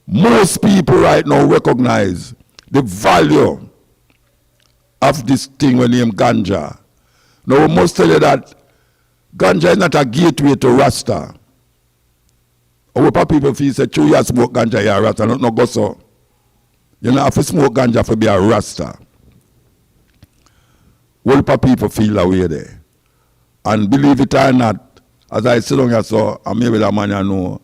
Most people right now recognize the value of this thing when named ganja. Now we must tell you that ganja is not a gateway to Rasta. Our people feel say, "True, you smoke ganja, you are Rasta." Not go so. You don't have to smoke ganja for be a Rasta. All people feel that way there. And believe it or not, as I sit down here, so, and maybe that man I know,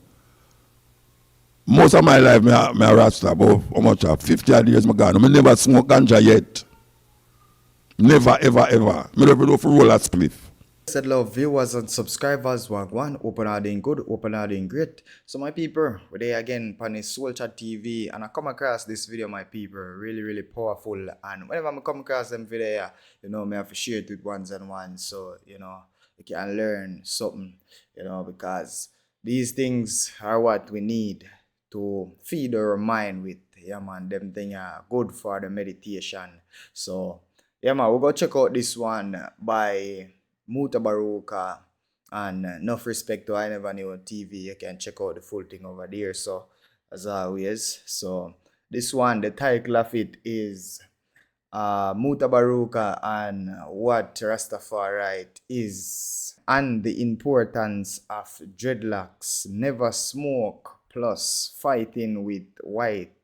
most of my life, I'm a Rasta, about how much, 50 years I gone. I never smoke ganja yet. Never, ever, ever. I don't know if I roll a spliff. Said love viewers and subscribers, one open are doing good, open are doing great. So my people, we're there again on the Soul Chat TV, and I come across this video, my people, really powerful. And whenever I come across them video, you know, I have to share it with ones and ones, so you know, you can learn something, you know, because these things are what we need to feed our mind with. Yeah man, them things are good for the meditation. So yeah man, we'll go check out this one by Mutabaruka, and enough respect to I Never Knew TV. You can check out the full thing over there. So as always, so this one, the title of it is Mutabaruka and what Rastafari is, and the importance of dreadlocks, never smoke, plus fighting with white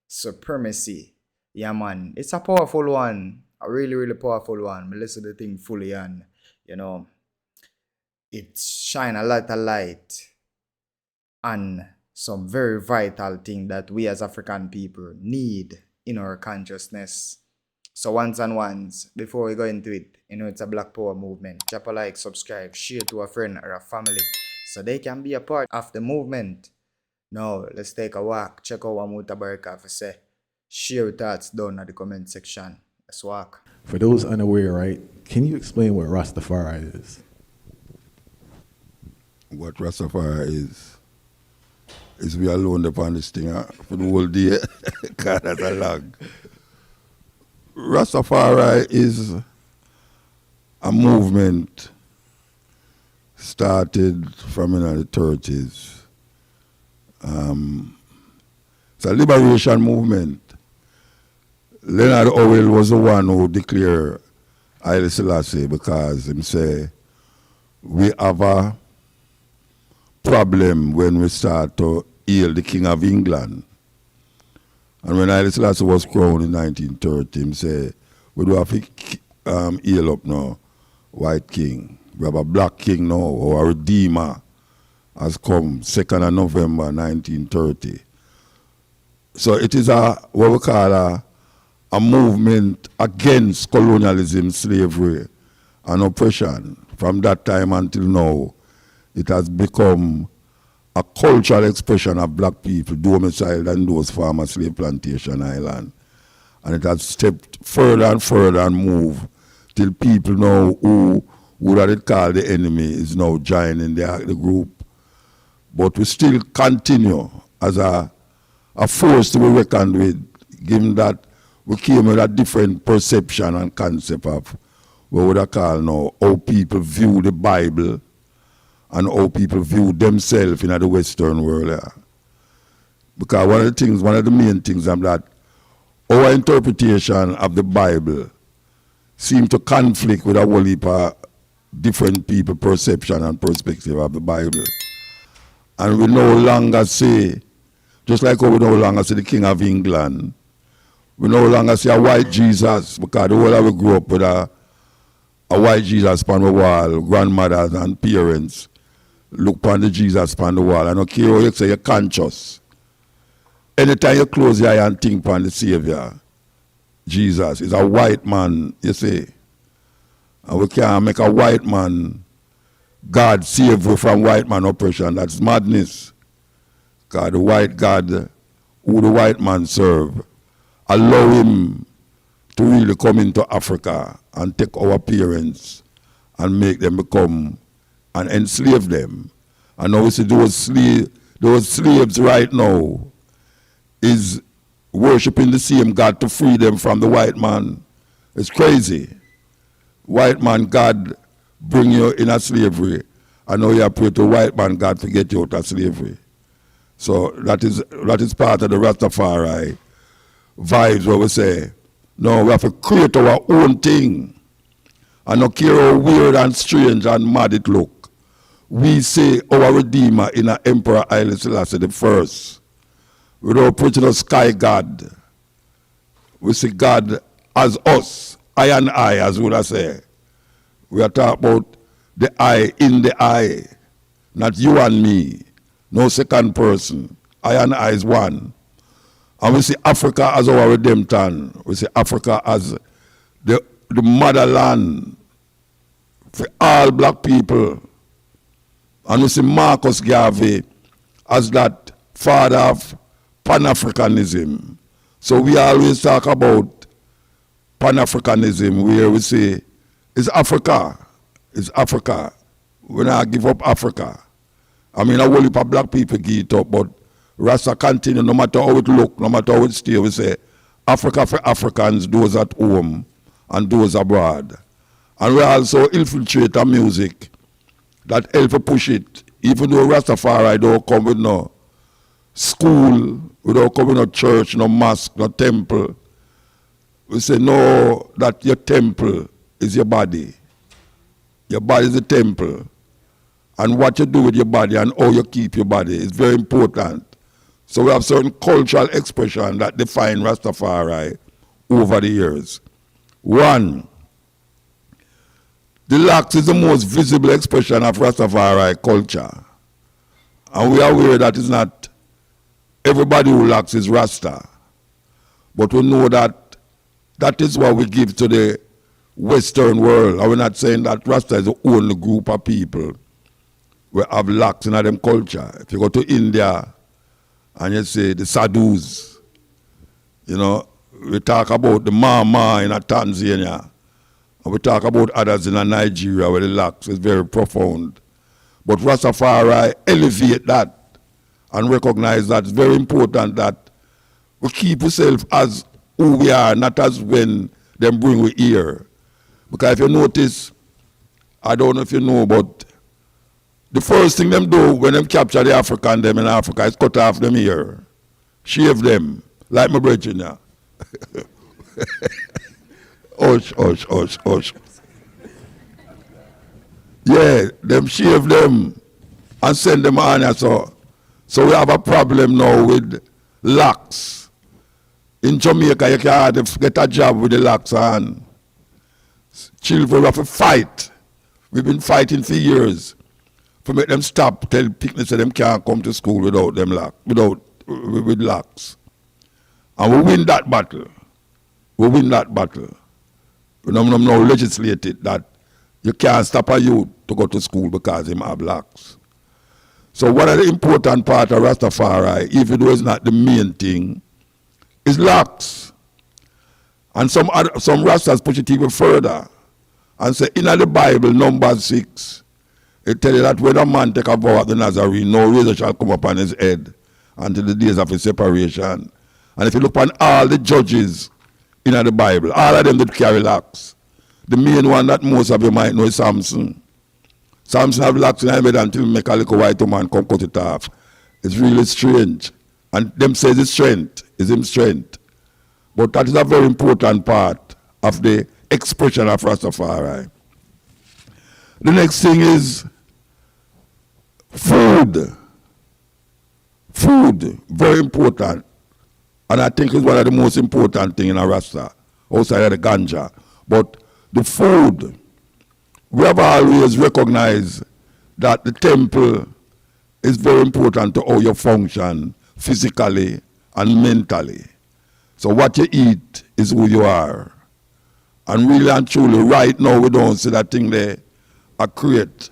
supremacy. Yeah man, it's a powerful one, a really powerful one. I listen to the thing fully, and you know, it shine a lot of light on some very vital thing that we as African people need in our consciousness. So ones and ones, before we go into it, you know, it's a Black Power movement. Drop a like, subscribe, share to a friend or a family so they can be a part of the movement. Now, let's take a walk. Check out what Mutabaruka for say. Share your thoughts down in the comment section. Let's walk. For those unaware, right, can you explain what Rastafari is? What Rastafari is we alone upon this thing for the whole day. God, that's a long. Rastafari is a movement started from the 30s. It's a liberation movement. Leonard Howell was the one who declared Haile Selassie because him say we have a problem when we start to hail the King of England. And when Haile Selassie was crowned in 1930, him say we do have to hail up now white king. We have a black king now, or a redeemer has come 2nd of November 1930. So it is what we call a movement against colonialism, slavery, and oppression. From that time until now, it has become a cultural expression of black people domiciled on those former slave plantation islands. And it has stepped further and further and moved till people now who would have called the enemy is now joining the group. But we still continue as a force to be reckoned with, given that we came with a different perception and concept of what would I call now how people view the Bible and how people view themselves in the Western world. Yeah. Because one of the main things is that our interpretation of the Bible seems to conflict with a whole heap of different people's perception and perspective of the Bible. And we no longer say, just like how we no longer say the King of England, we no longer see a white Jesus, because the whole of we grew up with a white Jesus on the wall, grandmothers and parents look upon the Jesus on the wall. And okay, you say you're conscious. Anytime you close your eye and think upon the Savior, Jesus is a white man, you see. And we can't make a white man, God save you from white man oppression. That's madness. Because the white God, who the white man serve, allow him to really come into Africa and take our parents and make them become and enslave them. And now we see those slaves right now is worshiping the same God to free them from the white man. It's crazy. White man God bring you in a slavery, and now you pray to white man God to get you out of slavery. So that is part of the Rastafari vibes where we say, no, we have to create our own thing and not care how weird and strange and mad it look. We say our Redeemer in our Emperor Haile Selassie the first. We don't preach the sky God. We see God as us, I and I, as would I say. We are talking about the I in the I, not you and me. No second person. I and I is one. And we see Africa as our redemption. We see Africa as the motherland for all black people. And we see Marcus Garvey as that father of Pan-Africanism. So we always talk about Pan-Africanism where we say, it's Africa. It's Africa. We not give up Africa. I mean, a whole heap of black people give it up, but Rasta continue, no matter how it look, no matter how it stay, we say, Africa for Africans, those at home and those abroad. And we also infiltrate our music that help to push it, even though Rastafari don't come with no school, we don't come with no church, no mosque, no temple. We say, no, that your temple is your body. Your body is the temple. And what you do with your body and how you keep your body is very important. So we have certain cultural expression that define Rastafari over the years. One, the locks is the most visible expression of Rastafari culture. And we are aware that it's not everybody who locks is Rasta. But we know that that is what we give to the Western world. And we're not saying that Rasta is the only group of people we have locks in them culture. If you go to India and you say the Sadhus, you know, we talk about the Mama in Tanzania, and we talk about others in Nigeria where the locks is very profound. But Rastafari elevate that and recognize that it's very important that we keep ourselves as who we are, not as when them bring we here. Because if you notice, I don't know if you know, but the first thing them do when them capture the African them in Africa is cut off them ear, shave them, like my brethren now. Hush, hush, hush, hush. Yeah, them shave them and send them on here. So we have a problem now with locks. In Jamaica, you can't get a job with the locks on. Children have to fight. We've been fighting for years. To make them stop, tell picnics that them can't come to school without them with locks. And we win that battle. We win that battle. We now legislate it that you can't stop a youth to go to school because him have locks. So one of the important part of Rastafari, even though it's not the main thing, is locks. And some Rastas push it even further and say, in the Bible, Numbers 6, it tells you that when a man take a vow at the Nazarene, no razor shall come upon his head until the days of his separation. And if you look upon all the judges in the Bible, all of them did carry locks. The main one that most of you might know is Samson. Samson have locks in his head until make a little white woman come cut it off. It's really strange. And them says it's strength, is him strength. But that is a very important part of the expression of Rastafari. The next thing is food. Food, very important. And I think it's one of the most important things in a Rasta, outside of the ganja. But the food, we have always recognized that the temple is very important to how you function physically and mentally. So what you eat is who you are. And really and truly, right now, we don't see that thing there create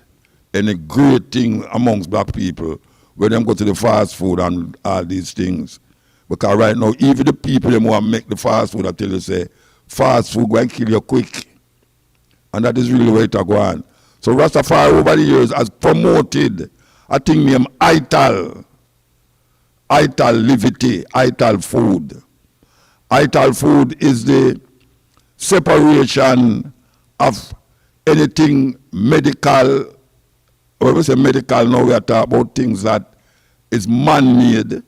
any great thing amongst black people where them go to the fast food and all these things. Because right now, even the people them who make the fast food, I tell you, say, fast food go and kill you quick. And that is really where it go on. So Rastafari over the years has promoted a thing named Ital Livity, Ital food. Ital food is the separation of anything medical. When we say medical now, we are talking about things that is man-made,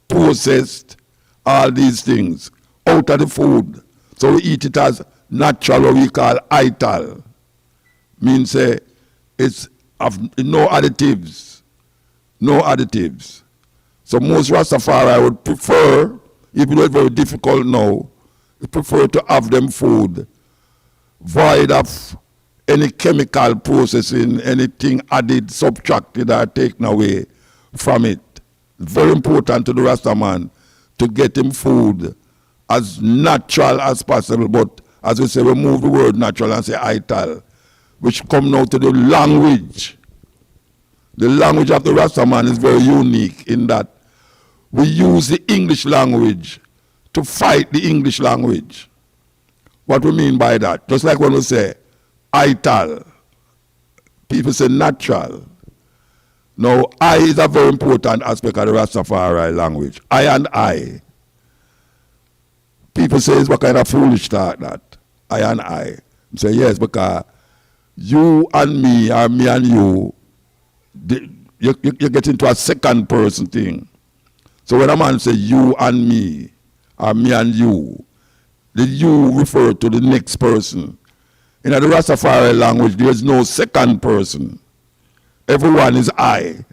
processed, all these things out of the food. So we eat it as natural, what we call ital. Means it's of no additives. No additives. So most Rastafari would prefer, even though it's very difficult now, they prefer to have them food void of any chemical processing, anything added, subtracted, or taken away from it. Very important to the Rastaman to get him food as natural as possible, but as we say, we move the word natural and say ital, which come now to the language. The language of the Rastaman is very unique in that we use the English language to fight the English language. What we mean by that? Just like when we say ital, people say natural. Now, I is a very important aspect of the Rastafari language. I and I. People say, what kind of foolish talk that? I and I. I say, yes, because you and me, or me and you, you get into a second person thing. So when a man say you and me, or me and you, the you refer to the next person. In the Rastafari language, there is no second person. Everyone is I.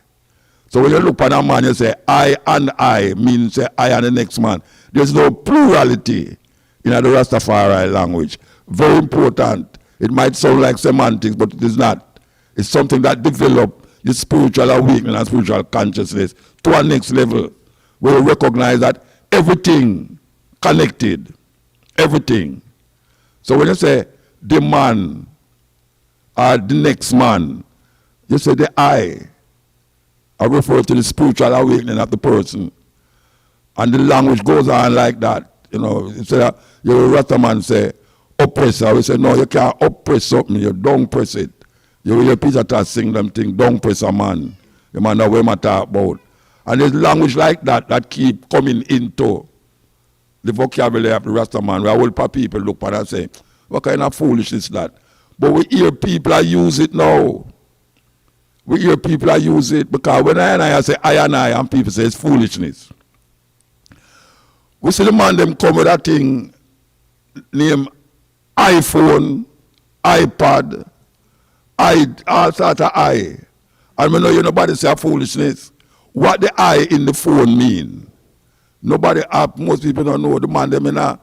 So when you look at a man, you say I and I, means say I and the next man. There's no plurality in the Rastafari language. Very important. It might sound like semantics, but it is not. It's something that develops your spiritual awakening and spiritual consciousness to a next level, where you recognize that everything connected. Everything. So when you say the man or the next man, you say the I refer to the spiritual awakening of the person. And the language goes on like that. You know, you say, you're a Rataman say, oppressor. We say, no, you can't oppress something, you don't press it. You hear Peter Tosh sing them thing, don't press a man. The man that we might talk about. And there's language like that that keep coming into the vocabulary of the Rastaman, where all people look at and say, what kind of foolishness is that? But we hear people use it now. We hear people use it because when I say I and people say it's foolishness. We see the man them come with that thing named iPhone, iPad, all sort of I. And we know you nobody say foolishness. What the I in the phone mean? Nobody, most people don't know. The man them in a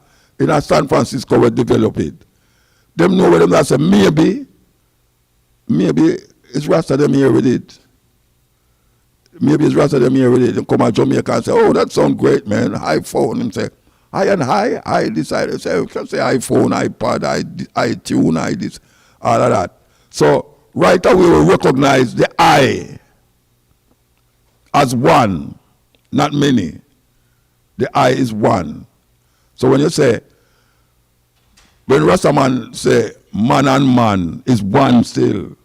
San Francisco will develop it. Them know where them that say maybe it's Rasta them here with it. Maybe it's Rasta them here with it. They come to Jamaica and say, oh, that sounds great, man. iPhone. And say, I decided, say, can say iPhone, iPad, iTunes, this, all of that. So right away we recognize the I as one, not many. The I is one. So when you say, when Rastaman say man and man is one still,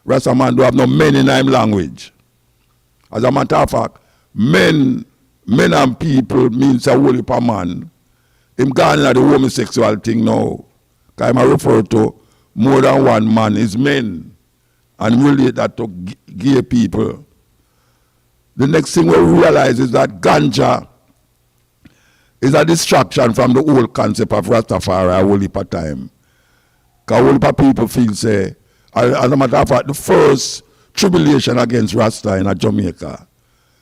Rastaman don't have no men in him language. As a matter of fact, men and people means a whole heap of man. Him gone in the homosexual thing now. Because I refer to more than one man is men. And relate that to gay people. The next thing we realize is that ganja is a distraction from the whole concept of Rastafari a whole heap of time. Because a whole heap of people feel say, as a matter of fact, the first tribulation against Rasta in Jamaica,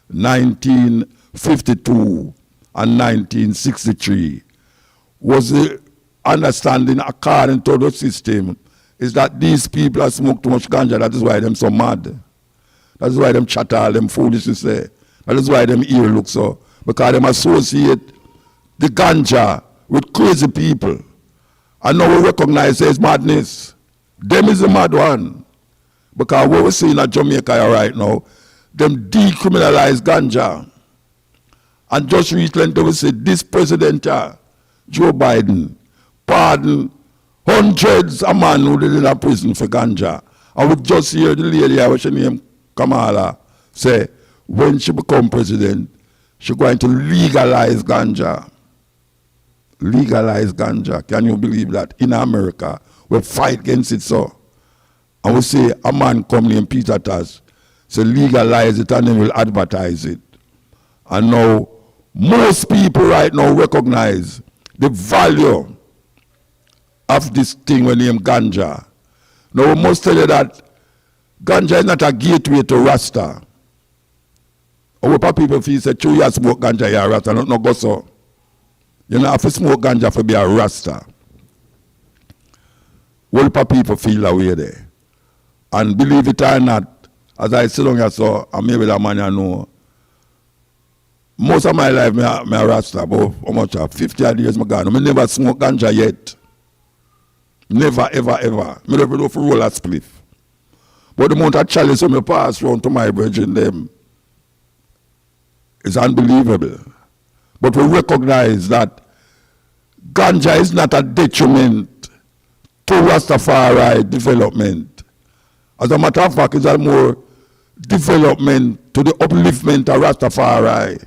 1952 and 1963, was the understanding according to the system is that these people have smoked too much ganja, that is why them so mad. That is why them chatter all them foolishness there. That is why them ear look so. Because them associate the ganja with crazy people. And now we recognize it's madness. Them is the mad one. Because what we see in Jamaica right now, them decriminalize ganja. And just recently we say this president, Joe Biden, pardon hundreds of men who did in a prison for ganja. And we just hear the lady, what's her name, Kamala, say when she become president, she's going to legalize ganja. Legalize ganja. Can you believe that? In America, we fight against it so. And we say a man come named Peter Tosh, say legalize it and then we'll advertise it. And now, most people right now recognize the value of this thing when named ganja. Now, we must tell you that ganja is not a gateway to Rasta. Our people feel say, "True, you smoke ganja, you're a Rasta." No go so. You don't have to smoke ganja to be a Rasta. All people feel that way there. And believe it or not, as I sit down here, so, and maybe that man you know, most of my life, I'm a Rasta, about how much, 50 odd years, I never smoke ganja yet. Never, ever, ever. I never do for roll a spliff. But the amount of chalice when I pass around to my brethren, them, is unbelievable. But we recognize that ganja is not a detriment to Rastafari development. As a matter of fact, it's a more development to the upliftment of Rastafari.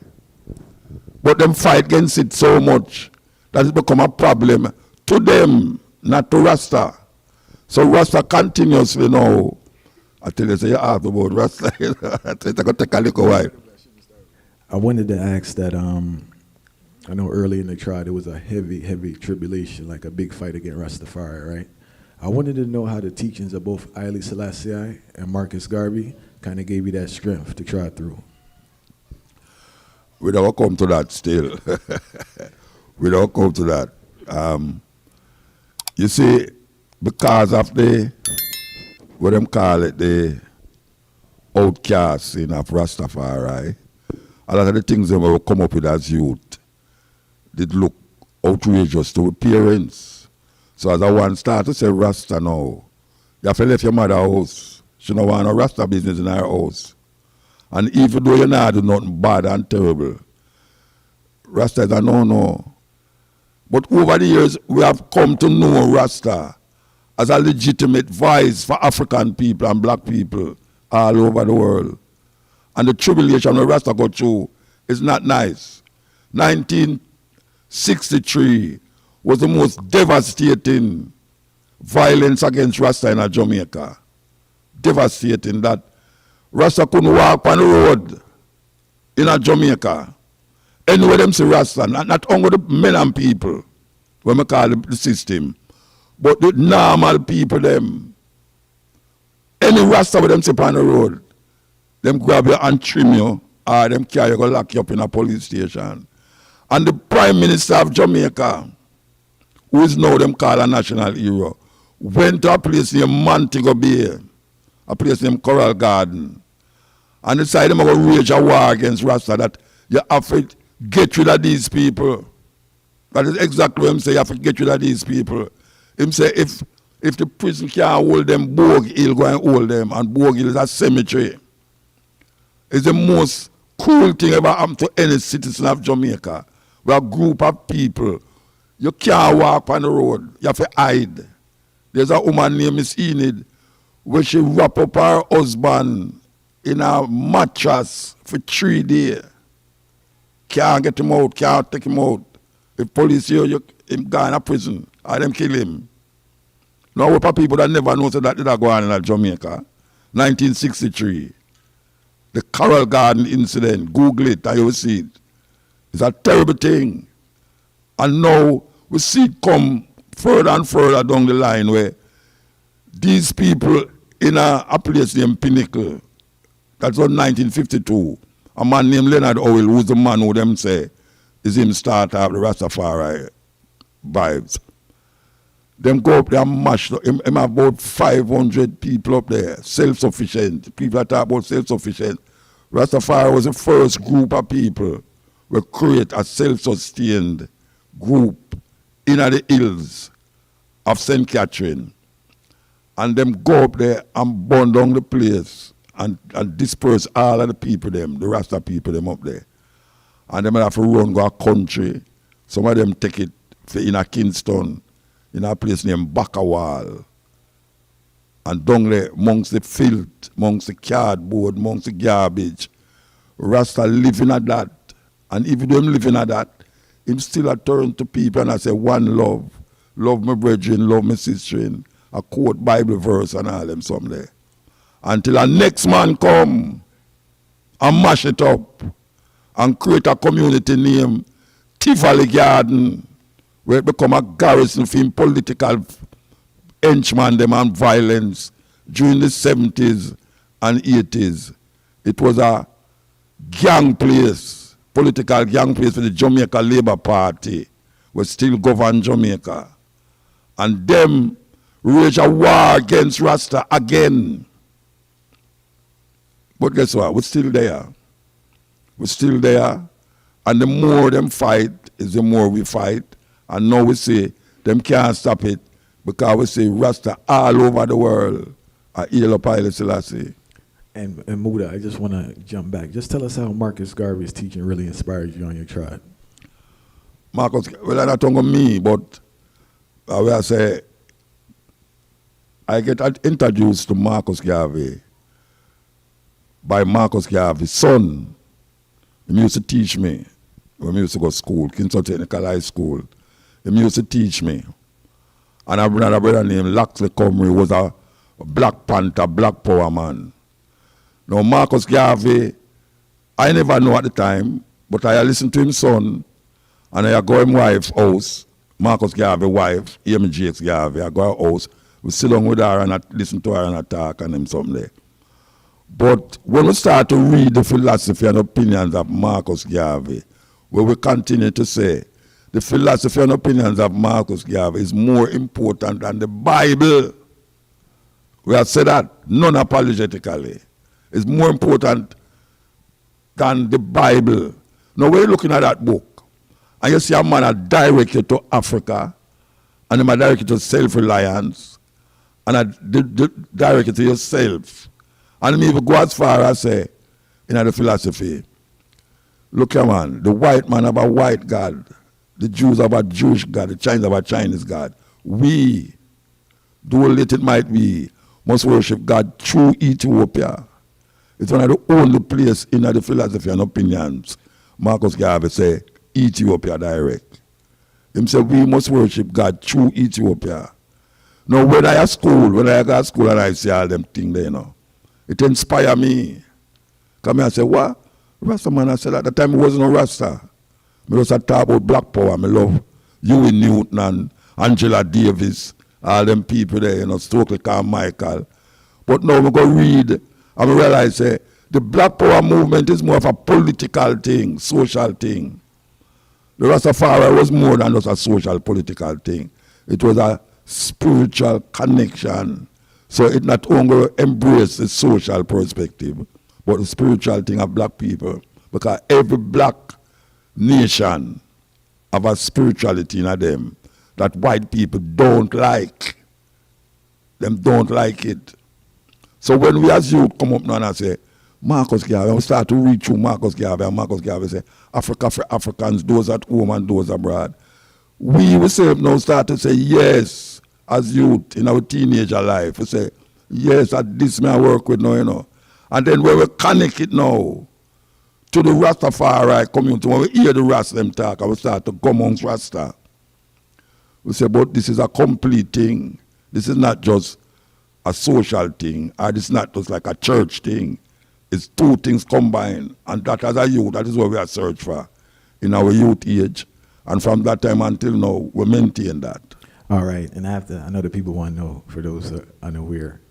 But them fight against it so much that it become a problem to them, not to Rasta. So Rasta continuously now, I tell you, say you ask about Rasta, it's going to take a little while. I wanted to ask that, I know early in the trial there was a heavy tribulation, like a big fight against Rastafari, right? I wanted to know how the teachings of both Haile Selassie and Marcus Garvey kind of gave you that strength to try through. We don't come to that still. We don't come to that. You see, because of what them call it, the outcasting of Rastafari, a lot of the things that we come up with as youth did look outrageous to parents. So as I want start to say Rasta now, you have to leave your mother house. She don't want a Rasta business in her house. And even though you not do nothing bad and terrible, Rasta is a no-no. But over the years, we have come to know Rasta as a legitimate voice for African people and black people all over the world. And the tribulation that Rasta got through is not nice. 1963 was the most devastating violence against Rasta in Jamaica. Devastating that Rasta couldn't walk on the road in Jamaica. Anyway, them see Rasta, not only the men and people, when we call the system, but the normal people, them. Any Rasta with them sit on the road, them grab you and trim you, or them carry you, go lock you up in a police station. And the Prime Minister of Jamaica, who is now them called a national hero, went to a place named Montego Bay, a place named Coral Garden, and decided them to wage a war against Rasta, that you have to get rid of these people. That is exactly what him say, you have to get rid of these people. Him say, if the prison can't hold them, Bogue Hill go and hold them, and Bogue Hill is a cemetery. It's the most cool thing ever happened to any citizen of Jamaica. We're a group of people. You can't walk on the road. You have to hide. There's a woman named Miss Enid where she wrap up her husband in a mattress for 3 days. Can't get him out, can't take him out. If police hear you, him go in a prison, or them kill him. Now we have people that never know so that did go on in Jamaica. 1963. The Coral Garden incident, Google it and you will see it. It's a terrible thing. And now we see it come further and further down the line where these people in a place named Pinnacle, that's on 1952, a man named Leonard Howell, who's the man who them say is him start up the Rastafari vibes. Them go up there and mash, him about 500 people up there, self-sufficient. People that talk about self-sufficient. Rastafari was the first group of people who create a self-sustained group in the hills of St. Catherine. And them go up there and burn down the place and disperse all of the people them, the Rasta people them up there. And them have to run go a country. Some of them take it in a Kingston, in a place named Bakawal. And down there, amongst the filth, amongst the cardboard, amongst the garbage, Rasta living at that. And even though him living at that, him still a turn to people and I say, one love. Love my brethren, love my sister. I quote Bible verse and all them someday. Until the next man come and mash it up. and create a community named Tivoli Garden, where it become a garrison for political henchmen them and violence during the 70s and 80s. It was a gang place, political gang place for the Jamaica Labour Party, which still govern Jamaica. And them wage a war against Rasta again. But guess what? We're still there. We're still there. And the more them fight is the more we fight. And now we say them can't stop it because we say Rasta all over the world are hail up Haile Selassie. And Muta, I just want to jump back. Just tell us how Marcus Garvey's teaching really inspired you on your tribe. Marcus, well, that's not talking me, but I will say I get introduced to Marcus Garvey by Marcus Garvey's son. He used to teach me when we used to go to school, Kingston Technical High School. He used to teach me. And I had a brother named Loxley Comrie, who was a Black Panther, Black Power man. Now Marcus Garvey, I never know at the time, but I listened to his son, and I go to his wife's house, Marcus Garvey's wife, Amy Jakes Garvey. I go to her house, we sit down with her and I listen to her and I talk and him something there. But when we start to read the philosophy and opinions of Marcus Garvey, where we continue to say the philosophy and opinions of Marcus Garvey is more important than the Bible. We have said that non-apologetically. It's more important than the Bible. Now, when you're looking at that book, and you see a man that direct you to Africa, and him direct you to self-reliance, and direct you to yourself, and him even go as far as say, in the philosophy, look here, man, the white man have a white God, the Jews have a Jewish God, the Chinese have a Chinese God. We, though late it might be, must worship God through Ethiopia. It's one of the only place in the philosophy and opinions. Marcus Garvey say, Ethiopia direct. Him say, we must worship God through Ethiopia. Now, when I go to school and I see all them things there, you know, it inspire me. Come here and say, what? Rasta man, I said at the time it wasn't no Rasta. I just talk about Black Power. I love Huey Newton and Angela Davis, all them people there, you know, Stokely Carmichael. But now we go read and I realize the Black Power movement is more of a political thing, social thing. The Rastafari was more than just a social, political thing. It was a spiritual connection. So it not only embrace the social perspective, but the spiritual thing of black people. Because every black nation have a spirituality in them that white people don't like. Them don't like it. So when we as youth come up now and say, Marcus Garvey, we start to read through Marcus Garvey, and Marcus Garvey say, Africa for Africans, those at home and those abroad. We ourselves now start to say yes, as youth in our teenager life. We say, yes, at this may I work with now, you know. And then when we connect it now to the Rastafari community, when we hear the Rasta them talk, and we start to go amongst Rasta, we say, but this is a complete thing. This is not just a social thing, or it's not just like a church thing. It's two things combined, and that as a youth, that is what we are searching for in our youth age. And from that time until now, we maintain that. All right, and I know that people want to know, for those that are unaware,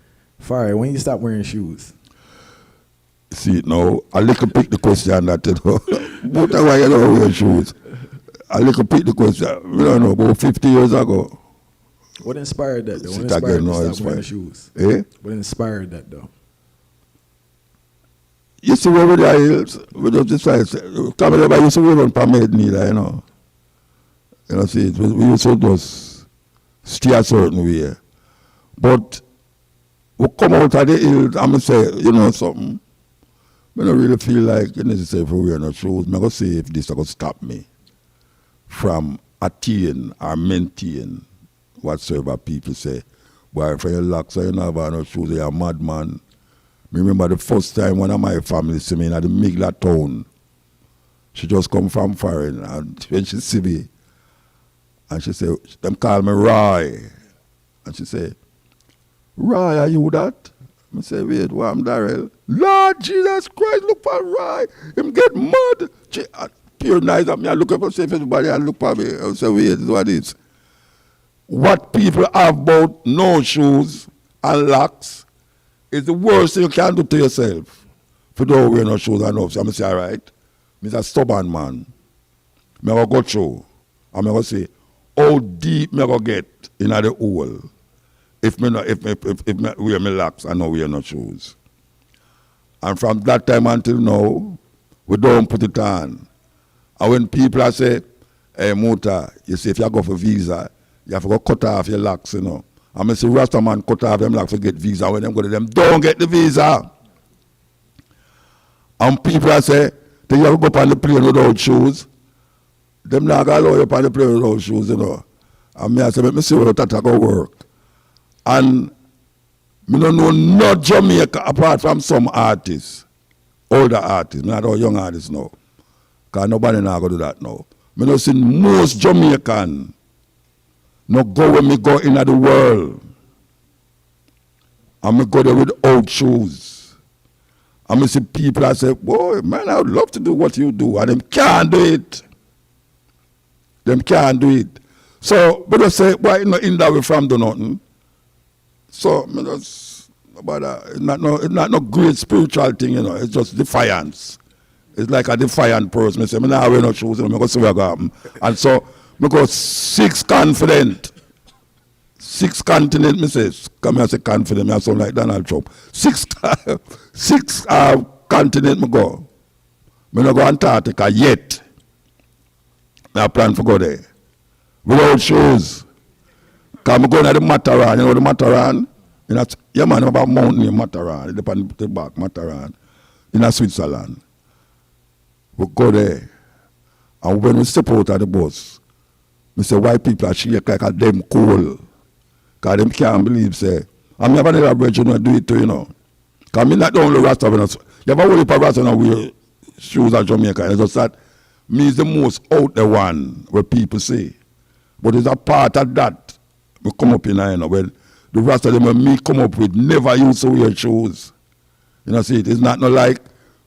Fari, when you stop wearing shoes? See it now, I little pick the question that, you know, but why you don't wear shoes? I little pick the question, we don't know, about 50 years ago. What inspired that, though? What Sit inspired again, you no, to stop wearing shoes? Eh? What inspired that, though? You see where the heels, we just decide, come here, I used to wear on pomade neither, you know. You know, see, we used to just stay a certain way. But we come out of the hills and we say, you know something, I don't really feel like it's necessary for wearing no shoes. I'm going to see if this is going to stop me from attain or maintain whatsoever people say. Boy, for your locks, you don't have no shoes, you're a madman. I remember the first time one of my family see me in the Migla town. She just come from foreign, and when she see me, and she say, them call me Roy. And she say, Roy, are you that? I say, wait, what I'm Darrell? Lord Jesus Christ, look for right. Him get mad. Pure nice at me. I look up and say, everybody, I look for me. I say, wait, this is what it is. What people have about no shoes and locks is the worst thing you can do to yourself. If you don't wear no shoes and locks, I'm going to say, all right, I'm a stubborn man. I'm going to go through. I'm going to say, how deep I'm going to get in the hole if I wear my locks and not wear no shoes. And from that time until now, we don't put it on. And when people say, hey, Muta, you see, if you go for visa, you have to go cut off your locks, you know. And I say, Rasta man cut off them locks to get visa. When them go to them, don't get the visa. And people say, then you have to go on the plane without shoes. Them not going to allow you on the plane without shoes, you know. And I say, let me see what that go work. And I don't know no Jamaica apart from some artists, older artists, not all young artists now. Because nobody now go do that now. I don't see most Jamaican no go when me go in the world. And me go there without shoes. And I see people that say, boy, man, I would love to do what you do. And them can't do it. Them can't do it. So, but I say, why you not in that way from do nothing? So, it's not no great spiritual thing, you know. It's just defiance. It's like a defiant person. I say, I don't wear no shoes, and I go see what happen. And so, I go 6 confident. 6 continent, I say, come here, I say confident, I sound like Donald Trump. 6 continent, I go. I don't go Antarctica yet. I plan to go there. Without shoes. Because I'm going to the Mataran, you know the Mataran? Yeah, man, about mountain in Mataran, the back Mataran, in Switzerland. We go there. And when we step out of the bus, we say, white people are shake like a damn cool. Because them can't believe, say, I'm never never bridge, you know, do it too, you know. Because I'm not the only Rasta. You ever worry for Rasta and wear shoes at Jamaica? It's just that me is the most out the one where people say. But it's a part of that. We come up in there, you know, when the rest of them when me come up with never used to wear shoes. You know, see, it's not no like,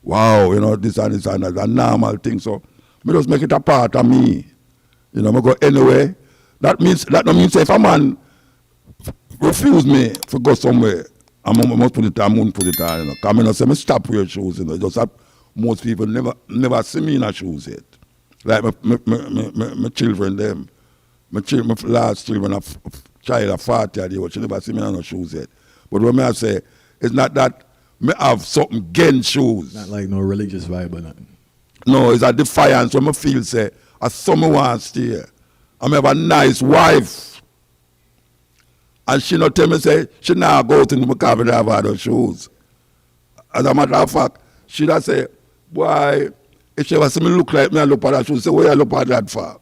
wow, you know, this and that, a normal thing. So, me just make it a part of me. You know, I go anyway. That don't mean say if a man refuse me to go somewhere, I must put it on, I won't put it on, you know. Because I say, me stop wearing shoes, you know. Just that most people never see me in a shoes yet. Like my children, them. My last children, a child of 40 years old, she never see me in no shoes yet. But when I say, it's not that me have something against shoes. Not like no religious vibe or nothing. No, it's a defiance when I feel, say, as someone wants to stay. I have a nice wife. And she not tell me, say, she not go to the car and have her shoes. As a matter of fact, she not say, why, if she ever see me look like me, I look at that shoes, say, where you look at that for?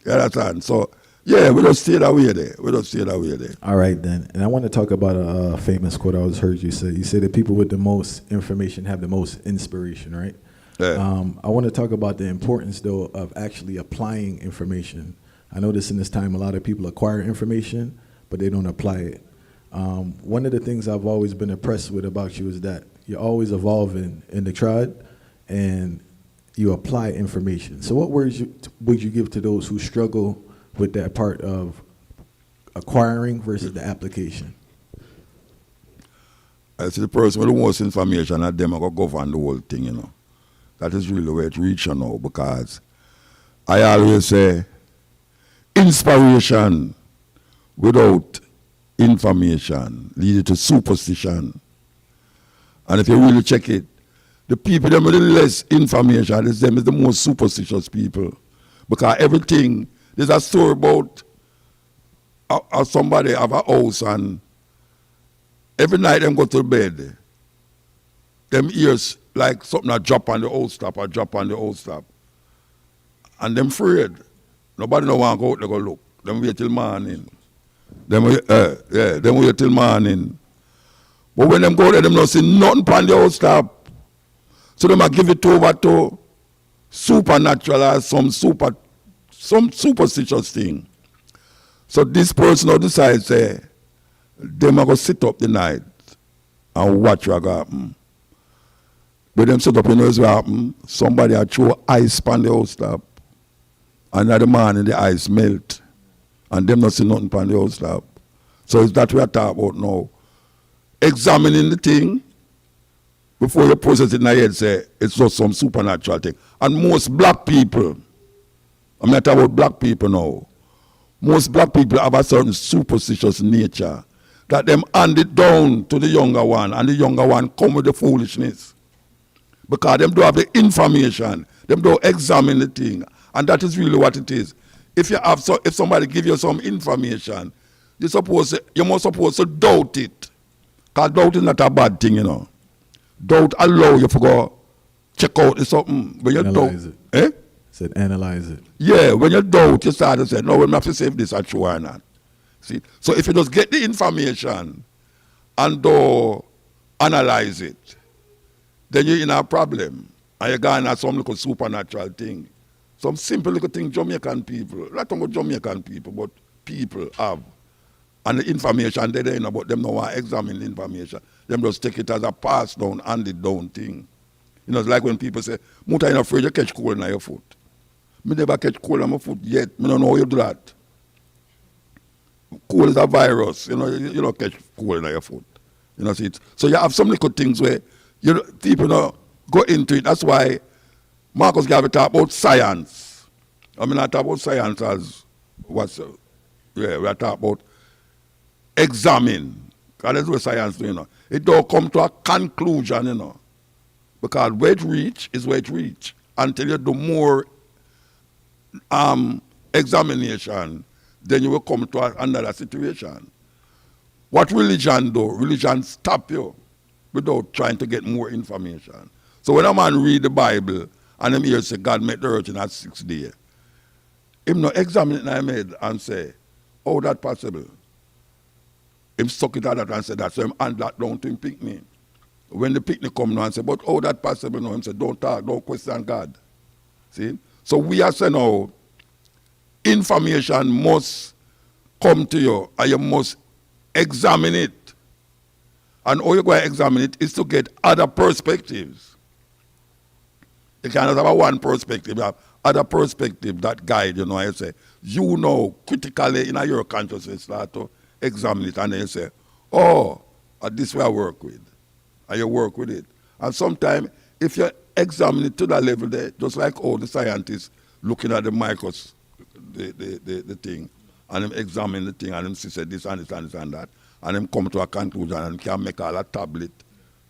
You understand? So, yeah, we don't stay that way there. All right, then. And I want to talk about a famous quote I always heard you say. You say that people with the most information have the most inspiration, right? Yeah. I want to talk about the importance, though, of actually applying information. I notice in this time a lot of people acquire information, but they don't apply it. One of the things I've always been impressed with about you is that you're always evolving in the tribe, and you apply information. So what words would you give to those who struggle with that part of acquiring versus the application? I see the person with the most information at them, I go govern the whole thing, you know. That is really where it reaches now, because I always say inspiration without information leads to superstition. And if you really check it, the people that with the less information is them is the most superstitious people. Because everything, there's a story about somebody have a house and every night them go to bed, them ears like something a drop on the house top or drop on the house top. And them afraid. Nobody no want to go out, they go look. Them wait till morning. Them wait till morning. But when them go there, them not see nothing on the house top. So they might give it over to supernatural or some superstitious thing. So this person will decide, say, they might go sit up the night and watch what happen. When them set up, you know what's happen? Somebody a throw ice on the house top. And the morning the ice melt. And them not see nothing on the house top. So it's that we are talking about now. Examining the thing before you process it in your head, say it's just some supernatural thing. And most black people, I'm not talking about black people now, most black people have a certain superstitious nature that them hand it down to the younger one, and the younger one come with the foolishness. Because them don't have the information, them don't examine the thing, and that is really what it is. If somebody give you some information, you're most supposed to doubt it. Because doubt is not a bad thing, you know. Doubt allow you to go check out something. When you Analyze doubt, it. Said analyze it. Yeah, when you doubt, you start to say, no, we have to say if this is true or not. See? So if you just get the information and analyze it, then you're in a problem. And you're going at some little supernatural thing. Some simple little thing Jamaican people, not about Jamaican people, but people have. And the information they don't know about them, no one examine the information. Them just take it as a pass down, handed down thing. You know, it's like when people say, Muta, you're not afraid you catch cold in your foot. Me never catch cold on my foot yet. I don't know how you do that. Cold is a virus. You know, you don't catch cold in your foot. You know, see it. So you have some little things where people go into it. That's why Marcus Garvey talk about science. I mean, I talk about science as we are talking about examine. Because that's what science do, you know. It don't come to a conclusion, you know. Because where it reach is where it reach. Until you do more examination, then you will come to another situation. What religion do? Religion stop you without trying to get more information. So when a man read the Bible and him hear say God made the earth in a 6 days, him not examine it in his head and say, how that possible? Him stuck it at that and said that, so him hand that down to him picnic. When the picnic come now and say, but how that possible? No, him say, don't talk, don't question God. See? So we are saying now, information must come to you and you must examine it. And all you go to examine it is to get other perspectives. You cannot have one perspective, you have other perspectives that guide, you know, I say, you know, critically in your consciousness, start to examine it, and then you say, oh, this way I work with. And you work with it. And sometimes, if you examine it to that level there, just like all the scientists looking at the microscope, the thing, and them examine the thing, and them say this and this and this and that, and them come to a conclusion and can make all a tablet,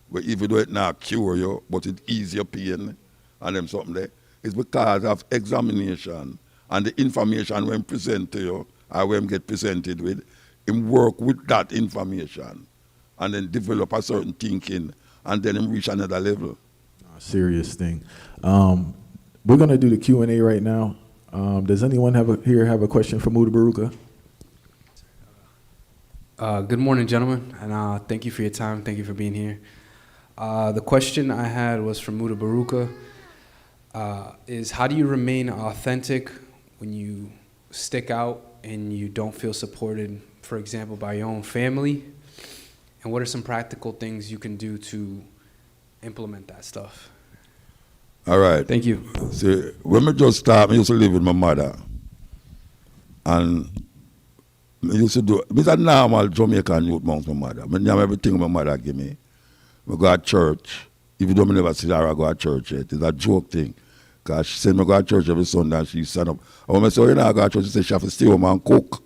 where even though it not cure you, but it ease your pain, and them something there. It's because of examination and the information when present to you, or when get presented with, him work with that information and then develop a certain thinking and then him reach another level. Serious thing. We're going to do the Q&A right now. Does anyone have a question for Mutabaruka? Good morning, gentlemen, and thank you for your time. Thank you for being here. The question I had was from Mutabaruka. Is how do you remain authentic when you stick out and you don't feel supported, for example, by your own family? And what are some practical things you can do to implement that stuff? All right. Thank you. See, when I just started, I used to live with my mother. And I used to do, it's a normal Jamaican youth amongst my mother. I have everything my mother give me. I go to church. Even though I never see her go to church yet. It's a joke thing. Because she said I go to church every Sunday and she stand up. And when I say, you know, I go to church, she said she have to stay home and cook.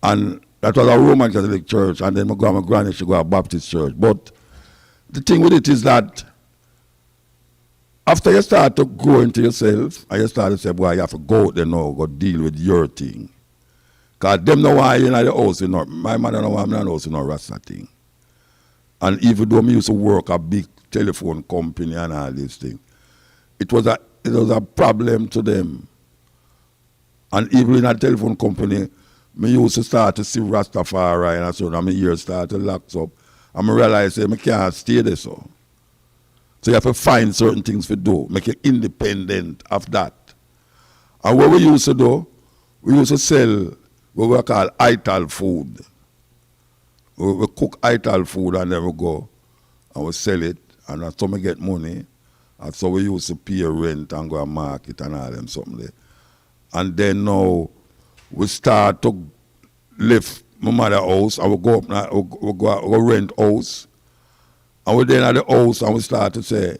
And that was a Roman Catholic church. And then my granny, she go to a Baptist church. But the thing with it is that after you start to grow into yourself, and you start to say, boy, you have to go out there now, go deal with your thing. Because them know why you're in the house, you know. My mother know why I'm in the house, you know, Rasta thing. And even though I used to work a big telephone company and all these things, it was a problem to them. And even in a telephone company, I used to start to see Rastafari and so on, and my ears start to lock up. And I realized I can't stay there so. So you have to find certain things to do, make you independent of that. And what we used to do, we used to sell what we call ital food. we cook ital food and then we go and we sell it, and that's how we get money. That's how we used to pay rent and go and market and all them something there. And then now we start to live my mother's house, and we go up now, we go rent house. And we then at the house and we start to say,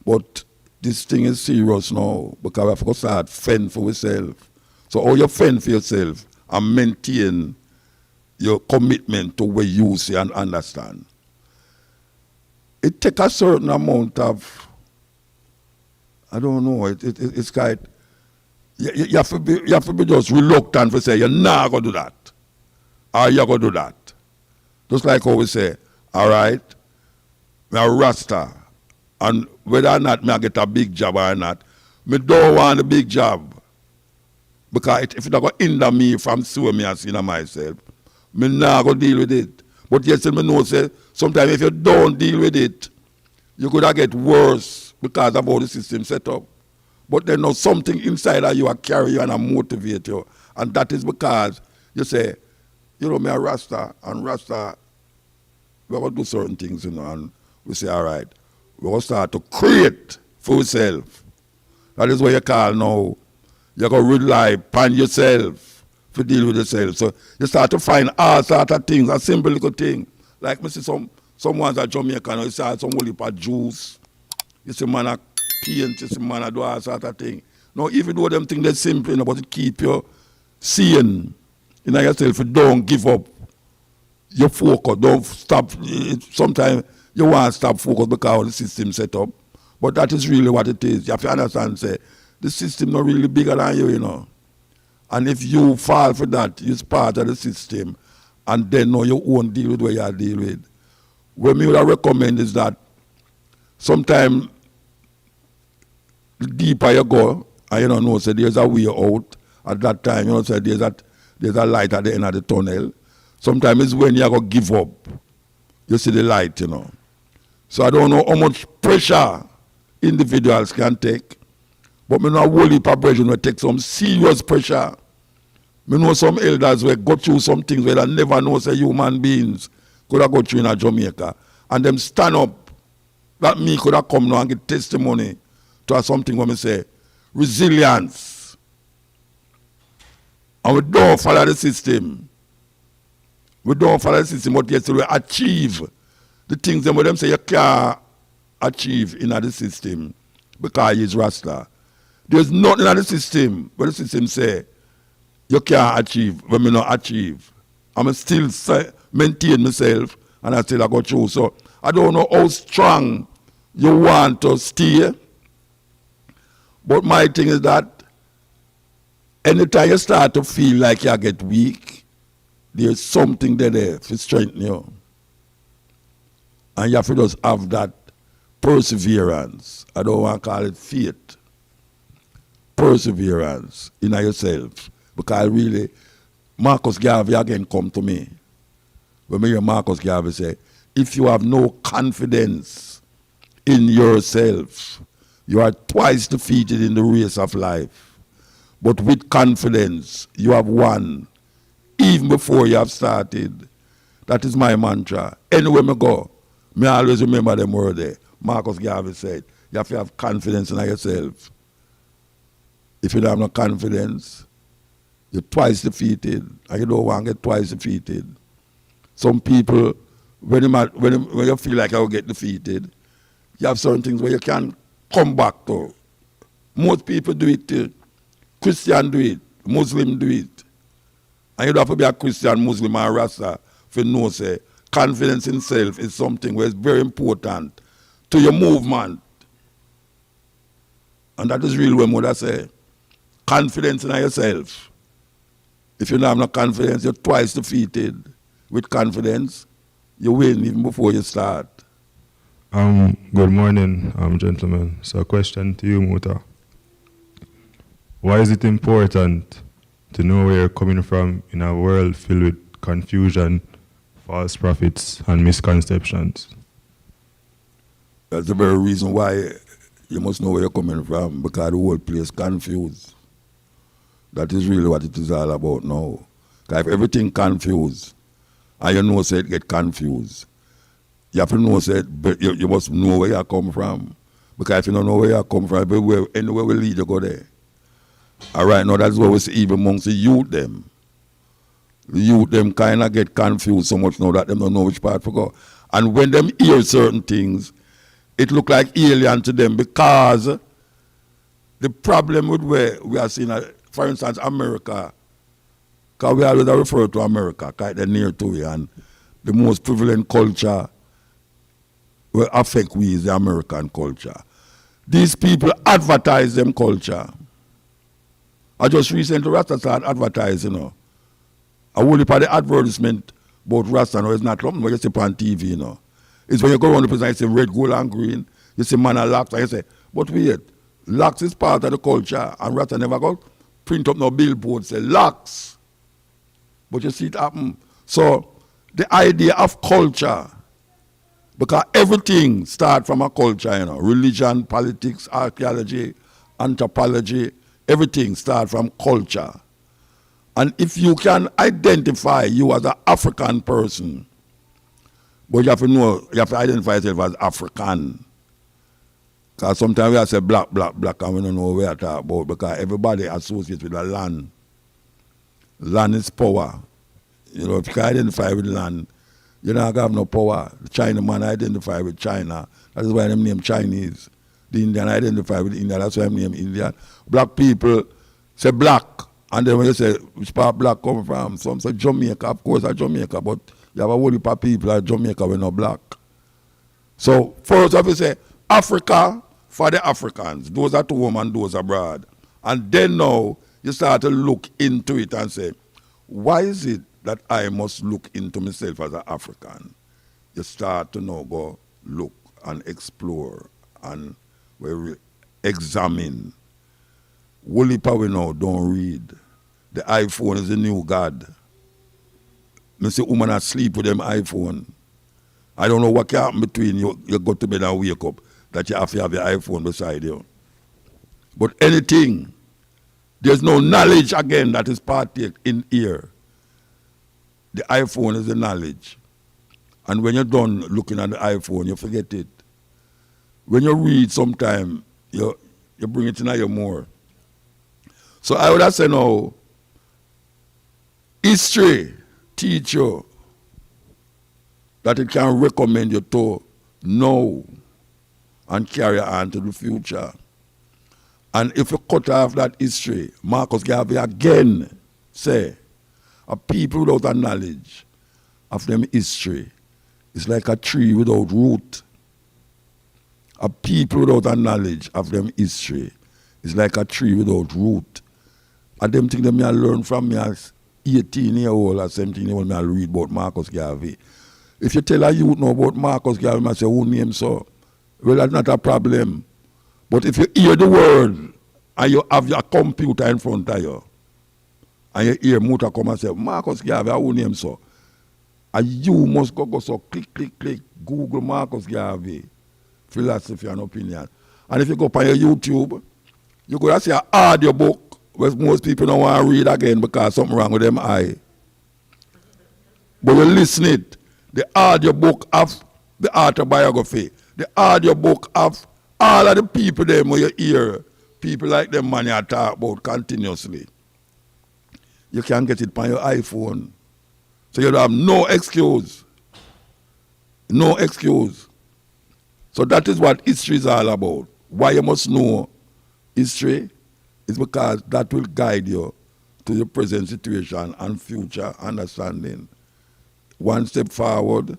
but this thing is serious now because we have to start fend for ourselves. So how you fend for yourself and maintain your commitment to what you see and understand. It takes a certain amount of, I don't know, it's kind, you have to be just reluctant to say, you're not going to do that. Or you're going to do that. Just like how we say, all right, I'm a Rasta, and whether or not I get a big job or not, I don't want a big job. Because if it's going to hinder me from suing me and seeing myself, I'm not going to deal with it. But yes, I know, say, sometimes if you don't deal with it, you could get worse because of how the system set up. But there's no something inside of you that carry you and motivate you. And that is because you say, you know, me a Rasta, and Rasta, we have to do certain things, you know, and we say, all right, we're going to start to create for yourself. That is what you call now, you're going to rely upon yourself to deal with yourself. So you start to find all sorts of things, a simple little thing. Like, I see some ones at Jamaica, you see some whole heap of juice, you see man a paint, you see man a do all sorts of things. Now, even though them things they're simple, you know, but it keep you seeing in yourself, you don't give up. You focus, don't stop. Sometimes you want to stop focus because the system set up. But that is really what it is. You have to understand, say, the system not really bigger than you, you know. And if you fall for that, you're part of the system, and then now you won't deal with what you deal with. What me would recommend is that sometimes the deeper you go, and you don't know, say there's a way out. At that time, you know, say there's a light at the end of the tunnel. Sometimes it's when you go give up, you see the light, you know. So I don't know how much pressure individuals can take, but I know a whole heap of pressure will take some serious pressure. I know some elders will go through some things where they never know say human beings could have go through in Jamaica, and them stand up. That me could have come now and get testimony to something when I say resilience. And we don't follow the system. We don't follow the system, but yes, we achieve the things that them say you can't achieve in the system because it's Rasta. There's nothing in the system where the system say you can't achieve when we not achieve. I'm still maintain myself and I still go through. So I don't know how strong you want to stay, but my thing is that anytime you start to feel like you get weak, there's something there to strengthen you. And you have to just have that perseverance. I don't want to call it faith. Perseverance in yourself. Because really, Marcus Garvey again come to me. When I hear Marcus Garvey say, if you have no confidence in yourself, you are twice defeated in the race of life. But with confidence, you have won, even before you have started. That is my mantra. Anywhere I go, I always remember them word there. Marcus Garvey said, you have to have confidence in yourself. If you don't have no confidence, you're twice defeated, and you don't want to get twice defeated. Some people, when you feel like you'll get defeated, you have certain things where you can come back to. Most people do it too. Christian do it, Muslim do it. And you don't have to be a Christian, Muslim, or Rasta for know say confidence in self is something where it's very important to your movement. And that is really what Mother say. Confidence in yourself. If you don't have no confidence, you're twice defeated. With confidence, you win even before you start. Good morning, gentlemen. So a question to you, Muta. Why is it important to know where you're coming from in a world filled with confusion, false prophets, and misconceptions? That's the very reason why you must know where you're coming from, because the whole place is confused. That is really what it is all about now. Because if everything confused, and you know say it get confused. You have to know say you must know where you come from. Because if you don't know where you come from, anywhere we lead you go there. All right, now that's what we see even amongst the youth them. The youth them kind of get confused so much now that they don't know which part to go. And when them hear certain things, it look like alien to them because the problem with where we are seeing, for instance, America, because we always refer to America, because they're near to it, and the most prevalent culture will affect we is the American culture. These people advertise them culture. I just recently Rasta started advertising, I will look at the advertisement about Rasta, it's not something you see on TV, It's when you go around the place and you see red, gold, and green, you see man and locks, and you say, but wait, locks is part of the culture, and Rasta never got print up no billboard, say locks. But you see it happen. So the idea of culture, because everything starts from a culture, religion, politics, archaeology, anthropology, everything starts from culture. And if you can identify you as an African person, but you have to know, you have to identify yourself as African. Because sometimes we say black, and we don't know what we are talking about because everybody associates with the land. Land is power. If you can identify with land, you're not going to have no power. The Chinaman identify with China. That is why them name Chinese. The Indian identify with India. That's why them name Indian. Black people say black. And then when you say, which part black come from? Some say Jamaica. Of course, it's Jamaica. But you have a whole heap of people at Jamaica who are not black. So first of all, say Africa for the Africans. Those at home and those abroad. And then now, you start to look into it and say, why is it that I must look into myself as an African? You start to now go look and explore and examine. Wooly power now don't read. The iPhone is the new God. I say women are asleep with them iPhone. I don't know what can happen between you go to bed and wake up that you have to have your iPhone beside you. But anything, there's no knowledge again that is partake in here. The iPhone is the knowledge. And when you're done looking at the iPhone, you forget it. When you read sometime, you bring it in your more. So I would have said now, history teach you that it can recommend you to know and carry on to the future. And if you cut off that history, Marcus Garvey again say, a people without a knowledge of them history is like a tree without root. A people without a knowledge of them history is like a tree without root. And them things that I learn from me as 18-year-old or 17-year-old, I read about Marcus Garvey. If you tell a youth know about Marcus Garvey, I say, who name so? Well, that's not a problem. But if you hear the word and you have your computer in front of you, and you hear Muta come and say, Marcus Garvey, who name so? And you must go so click, Google Marcus Garvey, philosophy and opinion. And if you go up on your YouTube, you go to see an audio book, which most people don't want to read again because something wrong with them eye. But you listen it, the audio book of the autobiography, the audio book of all of the people them where you hear, people like them man you talk about continuously. You can get it on your iPhone. So you don't have no excuse. No excuse. So that is what history is all about. Why you must know history is because that will guide you to the present situation and future understanding. 1 step forward,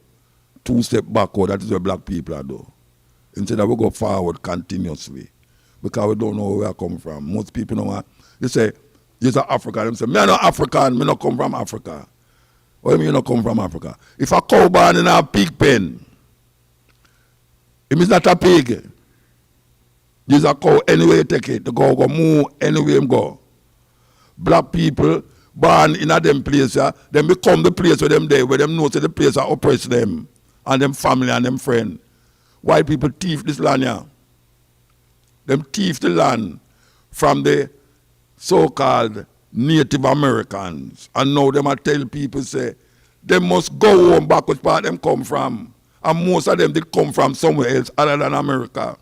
2 steps backward. That is what black people are doing. Instead of we go forward continuously because we don't know where we come from. Most people don't want. They say, you're African. They say, me not African, me not come from Africa. What do you mean you not come from Africa? If a cow born in a pig pen, it means not a pig. There's a cow anywhere you take it. The cow go move anywhere you go. Black people born in a them place, then become the place where them there, where them know that the place that oppress them and them family and them friend. White people thief this land here. Them thief the land from the so-called Native Americans. And now them a tell people say, they must go home back which part them come from. And most of them did come from somewhere else other than America.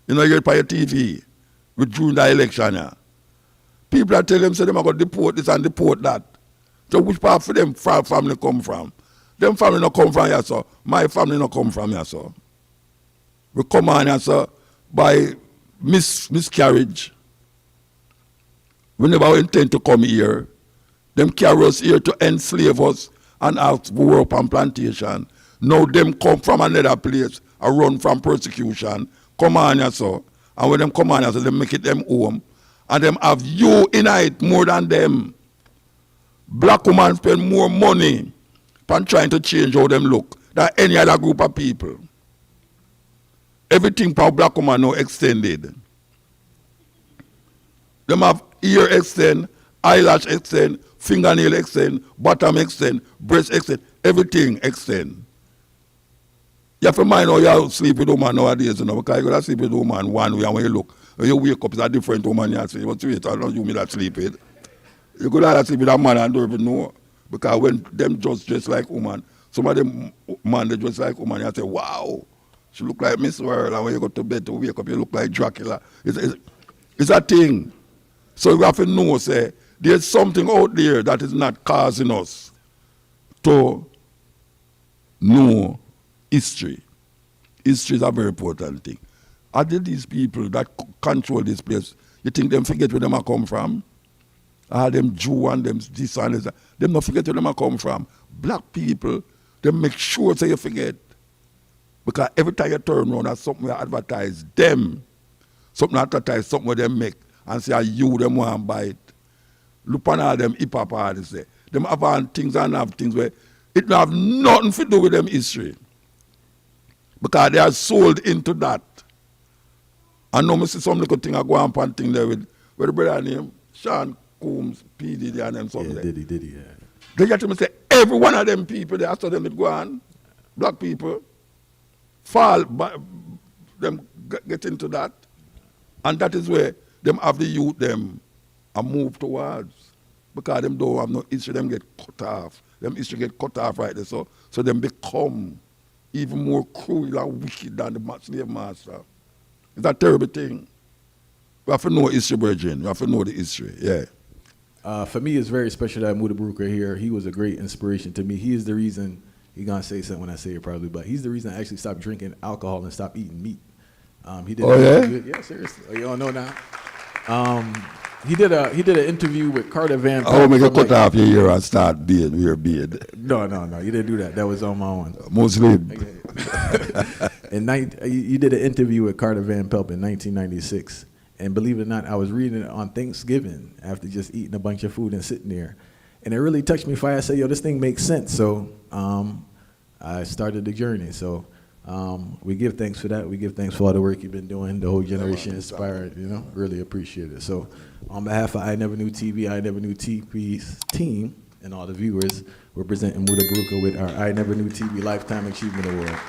You know, you get by your TV with during the election. Yeah. People are telling them, say, them are going to deport this and deport that. So which part for them family come from? Them family not come from here, sir. My family not come from here, sir. We come on here, sir, by miscarriage. We never intend to come here. Them carry us here to enslave us and have to work on plantation. Now them come from another place and run from persecution. Come on here, sir. And when them come on here, so they make it them home. And them have you in it more than them. Black women spend more money on trying to change how them look than any other group of people. Everything for black women now extended. Them have ear extend, eyelash extend, fingernail extend, bottom extend, breast extend, everything extend. You have to mind how you sleep with a woman nowadays, you know, because you got to sleep with a woman one way, and when you wake up, it's a different woman you see. But wait, I don't you me that sleep with. You could have sleep with a man and don't even know. Because when them just dress like woman, some of them man they dress like woman, you say, wow, she look like Miss World, and when you go to bed to wake up, you look like Dracula. It's a thing. So you have to know, say, there's something out there that is not causing us to know history. History is a very important thing. Are there these people that control this place, you think them forget where them are come from? All them Jew and them this and this. Them not forget where them are come from. Black people, they make sure so you forget. Because every time you turn around, there's something you advertise them. Something advertise, something where they make. And say, you, them want to buy it. Look on all them hip-hop artists there. Them have things and have things where it don't have nothing to do with them history. Because they are sold into that. And now I see some little thing I go on and thing there with the brother name, Sean Combs, P. Diddy and them something. Yeah, Diddy, yeah. They get to say, every one of them people, they after them it go on, black people, fall, them get into that. And that is where them have the youth them and move towards. Because them don't have no history, them get cut off. Them history get cut off right there. So them become even more cruel and wicked than the slave master. It's a terrible thing. We have to know history, Virgin. We have to know the history, yeah. For me, it's very special that Mutabaruka here. He was a great inspiration to me. He is the reason, you're going to say something when I say it probably, but he's the reason I actually stopped drinking alcohol and stopped eating meat. He did good. Yeah, seriously. Oh, you all know now? He did an interview with Carter Van Pelt. I will make a cut off your ear and start beard, your beard. No, you didn't do that. That was on my own. Muslim. You did an interview with Carter Van Pelt in 1996. And believe it or not, I was reading it on Thanksgiving after just eating a bunch of food and sitting there. And it really touched me. I said, yo, this thing makes sense. So I started the journey. So we give thanks for that. We give thanks for all the work you've been doing. The whole generation inspired, you know, really appreciate it. So on behalf of I Never Knew TV, I Never Knew TV's team, and all the viewers, we're presenting Mutabaruka with our I Never Knew TV Lifetime Achievement Award.